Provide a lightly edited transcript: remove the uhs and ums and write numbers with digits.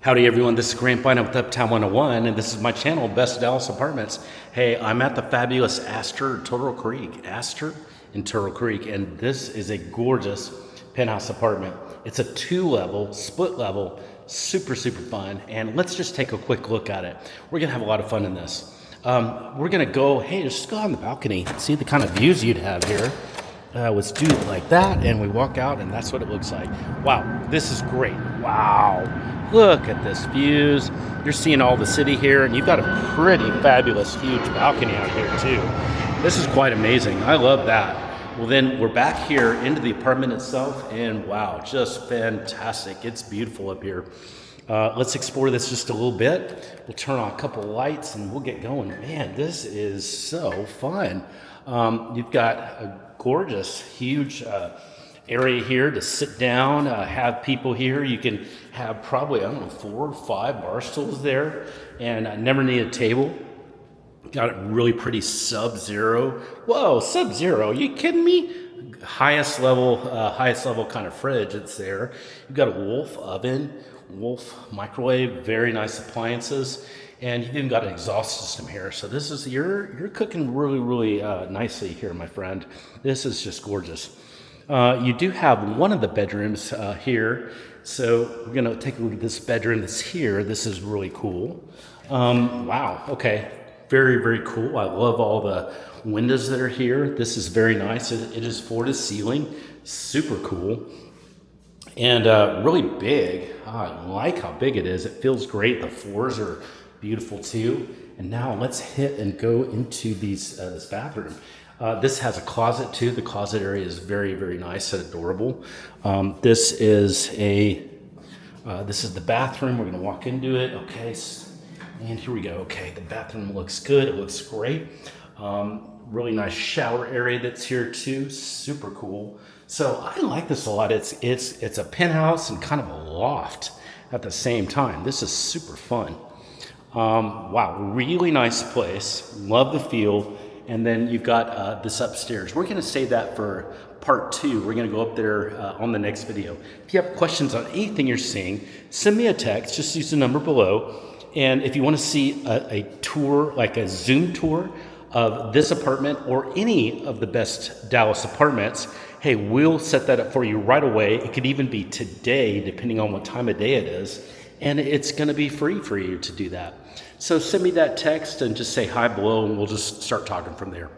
Howdy everyone, this is Grant Bynum with Uptown 101, and this is my channel, Best Dallas Apartments. Hey, I'm at the fabulous Aster in Turtle Creek, and this is a gorgeous penthouse apartment. It's a 2-level, split level, super fun, and let's just take a quick look at it. We're gonna have a lot of fun in this. We're gonna go, hey, just go on the balcony, see the kind of views you'd have here. Let's do it like that, and we walk out, and that's what it looks like. Wow, this is great. Wow, look at this views. You're seeing all the city here, and you've got a pretty fabulous, huge balcony out here too. This is quite amazing. I love that. Well, then we're back here into the apartment itself, and wow, just fantastic. It's beautiful up here. Let's explore this just a little bit. We'll turn on a couple lights, and we'll get going. Man, this is so fun. You've got a gorgeous, huge area here to sit down, have people here. You can have probably, 4 or 5 bar stools there, and never need a table. Got a really pretty Sub-Zero. Whoa, Sub-Zero, you kidding me? Highest level kind of fridge that's there. You've got a Wolf oven, Wolf microwave, very nice appliances. And you've even got an exhaust system here. So this is, you're cooking really nicely here, my friend. This is just gorgeous. You do have one of the bedrooms here. So we're gonna take a look at this bedroom that's here. This is really cool. Wow, okay, very cool. I love all the windows that are here. This is very nice. It is floor to ceiling, super cool. And really big. I like how big it is. It feels great. The floors are beautiful too. And now let's hit and go into this bathroom. This has a closet too. The closet area is very nice and adorable. This is the bathroom. We're gonna walk into it. Okay, and here we go. Okay, the bathroom looks good. It looks great. Really nice shower area that's here too. Super cool. So I like this a lot. It's a penthouse and kind of a loft at the same time. This is super fun. Wow, really nice place. Love the feel. And then you've got this upstairs. We're gonna save that for part 2. We're gonna go up there on the next video. If you have questions on anything you're seeing, send me a text, just use the number below. And if you wanna see a tour, like a Zoom tour of this apartment or any of the best Dallas apartments, hey, we'll set that up for you right away. It could even be today, depending on what time of day it is. And it's gonna be free for you to do that. So send me that text and just say hi below, and we'll just start talking from there.